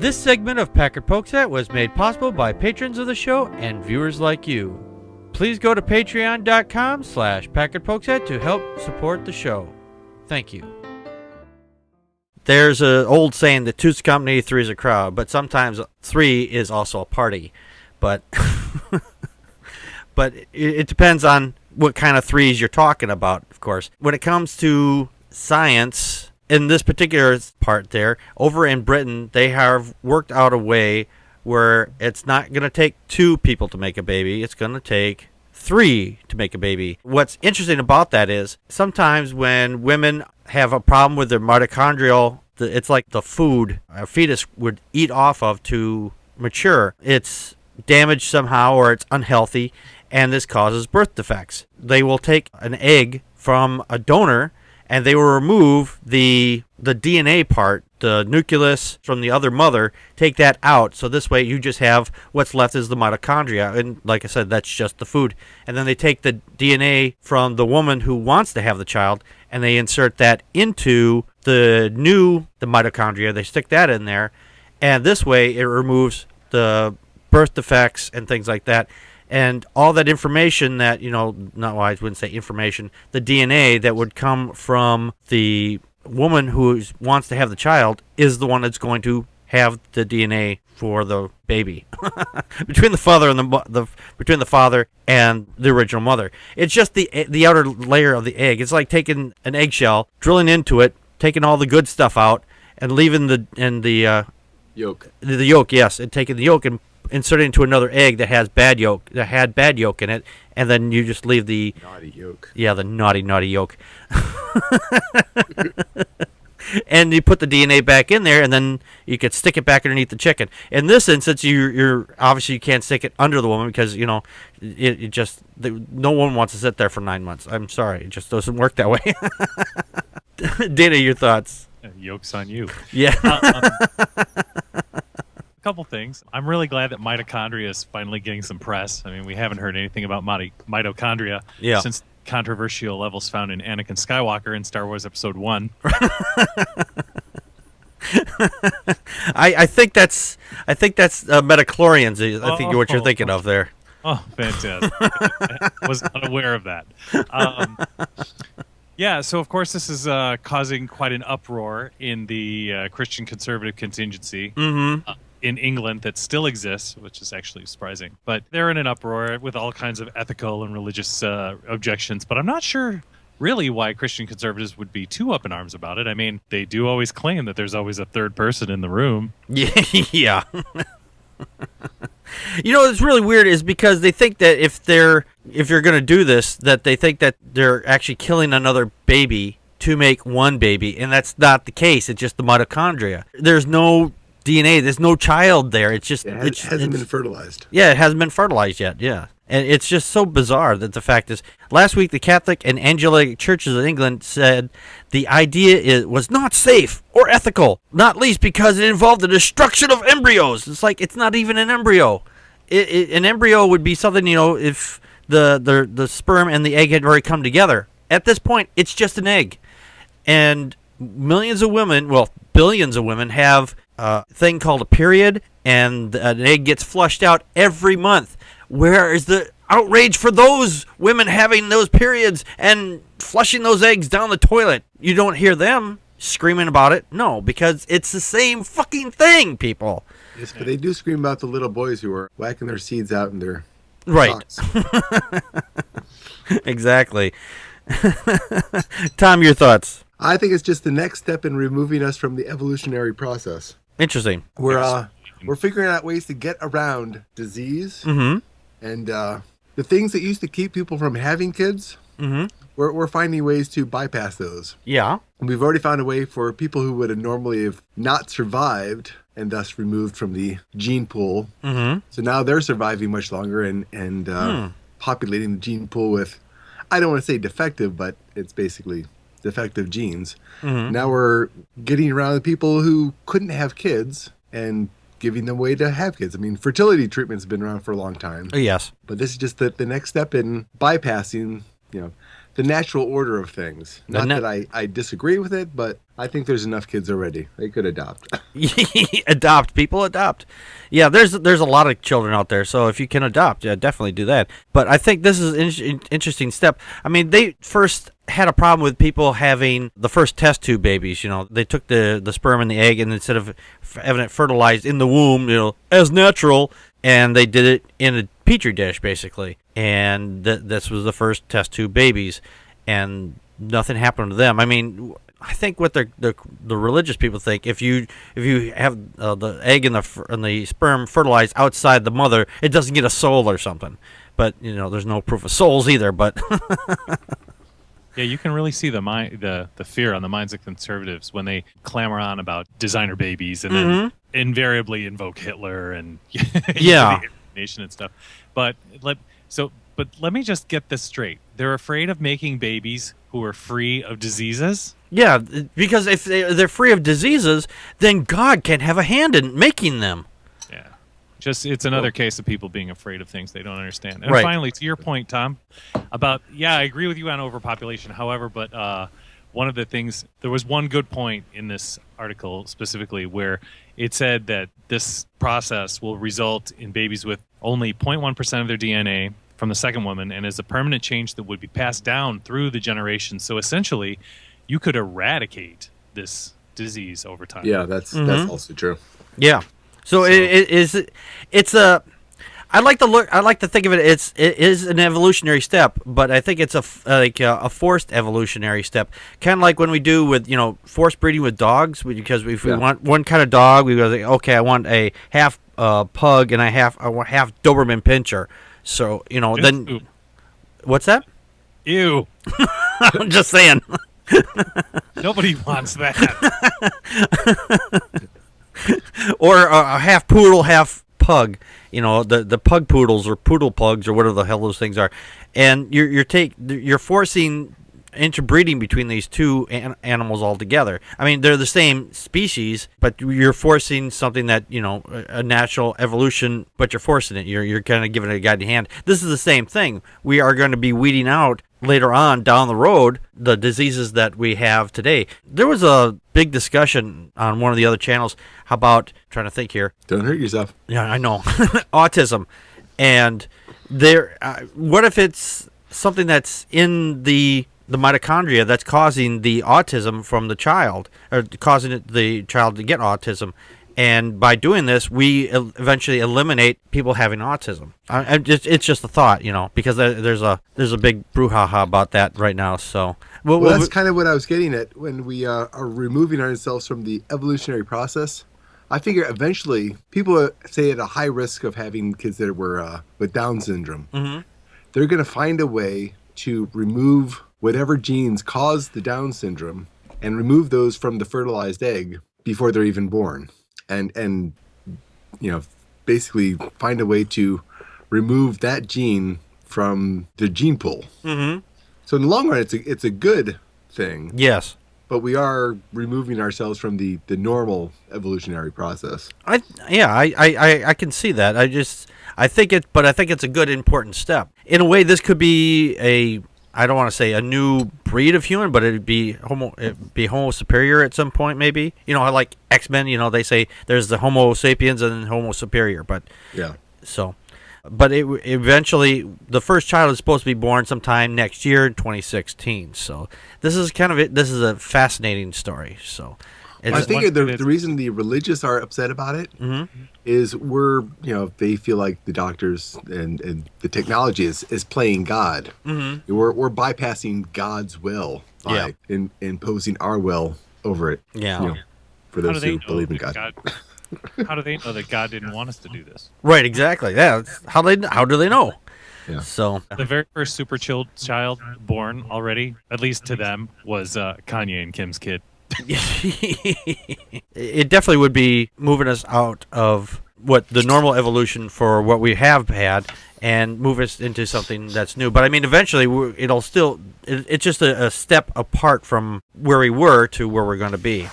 This segment of Packard Pokes At was made possible by patrons of the show and viewers like you. Please go to patreon.com/PackardPokesAt to help support the show. Thank you. There's an old saying that two's a company, three's a crowd, but sometimes three is also a party. But but it depends on what kind of threes you're talking about, of course. When it comes to science, in this particular part there, over in Britain, they have worked out a way where it's not going to take two people to make a baby. It's going to take three to make a baby. What's interesting about that is sometimes when women have a problem with their mitochondrial, it's like the food a fetus would eat off of to mature. It's damaged somehow or it's unhealthy, and this causes birth defects. They will take an egg from a donor and they will remove the DNA part, the nucleus from the other mother, take that out. So this way you just have what's left is the mitochondria. And like I said, that's just the food. And then they take the DNA from the woman who wants to have the child and they insert that into the mitochondria. They stick that in there. And this way it removes the birth defects and things like that. And all that information that, I wouldn't say information, the DNA that would come from the woman who wants to have the child is the one that's going to have the DNA for the baby. Between the father and between the father and the original mother. It's just the outer layer of the egg. It's like taking an eggshell, drilling into it, taking all the good stuff out, and leaving the yolk. The yolk, yes, and taking the yolk and insert it into another egg that had bad yolk in it, and then you just leave the naughty yolk. Yeah, the naughty yolk. And you put the DNA back in there, and then you could stick it back underneath the chicken. In this instance, you're obviously you can't stick it under the woman because it just no one wants to sit there for 9 months. I'm sorry, it just doesn't work that way. Dana, your thoughts? Yolk's on you. Yeah. Couple things. I'm really glad that mitochondria is finally getting some press. I mean, we haven't heard anything about mitochondria since controversial levels found in Anakin Skywalker in Star Wars Episode 1. I think that's metachlorians. I think what you're thinking of there. Oh, fantastic. I was unaware of that. Yeah, so of course this is causing quite an uproar in the Christian conservative contingency. Mm-hmm. In England that still exists, which is actually surprising. But they're in an uproar with all kinds of ethical and religious objections. But I'm not sure really why Christian conservatives would be too up in arms about it. I mean, they do always claim that there's always a third person in the room. Yeah. What's really weird is because they think that if you're going to do this, that they think that they're actually killing another baby to make one baby, and that's not the case. It's just the mitochondria. There's no DNA. There's no child there. It's just it hasn't been fertilized. Yeah, it hasn't been fertilized yet. Yeah, and it's just so bizarre that the fact is, last week the Catholic and Angelic churches in England said the idea was not safe or ethical, not least because it involved the destruction of embryos. It's like it's not even an embryo. An embryo would be something if the sperm and the egg had already come together. At this point, it's just an egg, and billions of women have a thing called a period, and an egg gets flushed out every month. Where is the outrage for those women having those periods and flushing those eggs down the toilet? You don't hear them screaming about it. No, because it's the same fucking thing, people. Yes, but they do scream about the little boys who are whacking their seeds out in their socks. Exactly. Tom, your thoughts? I think it's just the next step in removing us from the evolutionary process. Interesting. We're figuring out ways to get around disease, mm-hmm. and the things that used to keep people from having kids. Mm-hmm. We're finding ways to bypass those. Yeah. And we've already found a way for people who would have normally have not survived and thus removed from the gene pool. Mm-hmm. So now they're surviving much longer and populating the gene pool with, I don't want to say defective, but it's basically defective genes. Mm-hmm. Now we're getting around the people who couldn't have kids and giving them a way to have kids. I mean, fertility treatment's been around for a long time. Yes. But this is just the next step in bypassing, the the natural order of things. Not that I disagree with it, but I think there's enough kids already. They could adopt. People adopt. Yeah, there's a lot of children out there, so if you can adopt, yeah, definitely do that. But I think this is an interesting step. I mean, they first had a problem with people having the first test tube babies. They took the sperm and the egg, and instead of having it fertilized in the womb, as natural, and they did it in a petri dish, basically. And this was the first test tube babies, and nothing happened to them. I mean, I think what the religious people think, if you have the egg and the sperm fertilized outside the mother, it doesn't get a soul or something. But there's no proof of souls either. But yeah, you can really see the fear on the minds of conservatives when they clamor on about designer babies and then invariably invoke Hitler and the nation and stuff. But let me just get this straight. They're afraid of making babies who are free of diseases? Yeah, because if they're free of diseases, then God can have a hand in making them. Yeah. It's another case of people being afraid of things they don't understand. And right. Finally, to your point, Tom, about, I agree with you on overpopulation. However, but one of the things, there was one good point in this article specifically where it said that this process will result in babies with only 0.1% of their DNA from the second woman and is a permanent change that would be passed down through the generations. So essentially, you could eradicate this disease over time. Yeah, that's also true. Yeah. So it's a. I like to think of it. It is an evolutionary step, but I think it's a forced evolutionary step, kind of like when we do with forced breeding with dogs. Because if we want one kind of dog, we go, okay, I want a half pug and I want half Doberman Pinscher. So then, Ew. What's that? Ew. I'm just saying. Nobody wants that. Or a half poodle, half pug. The pug poodles or poodle pugs or whatever the hell those things are, and you're forcing interbreeding between these two animals altogether. I mean, they're the same species, but you're forcing something that a natural evolution, but you're forcing it. You're kind of giving it a guiding hand. This is the same thing. We are going to be weeding out later on down the road the diseases that we have today. There was a big discussion on one of the other channels about, trying to think here. Don't hurt yourself. Yeah, I know. Autism. And what if it's something that's in the mitochondria that's causing the autism from the child, or causing the child to get autism? And by doing this, we eventually eliminate people having autism. It's just a thought, because there's a big brouhaha about that right now. So, well, that's kind of what I was getting at when we are removing ourselves from the evolutionary process. I figure eventually people are, say, at a high risk of having kids that were with Down syndrome. Mm-hmm. They're going to find a way to remove whatever genes cause the Down syndrome and remove those from the fertilized egg before they're even born. And basically find a way to remove that gene from the gene pool. Mm-hmm. So in the long run, it's a good thing. Yes. But we are removing ourselves from the normal evolutionary process. I can see that. I think it's a good, important step. In a way, this could be I don't want to say a new breed of human, but it'd be Homo superior at some point, maybe. Like X-Men, they say there's the Homo sapiens and Homo superior, but yeah. So, but eventually the first child is supposed to be born sometime next year in 2016. So this is this is a fascinating story. So I think the reason the religious are upset about it is they feel like the doctors and the technology is playing God. Mm-hmm. We're bypassing God's will by imposing our will over it. Yeah. For those who believe in God. How do they know that God didn't want us to do this? Right, exactly. Yeah. How do they know? Yeah. So the very first super child born already, at least to them, was Kanye and Kim's kid. It definitely would be moving us out of what the normal evolution for what we have had and move us into something that's new. But I mean, eventually it's just a step apart from where we were to where we're going to be.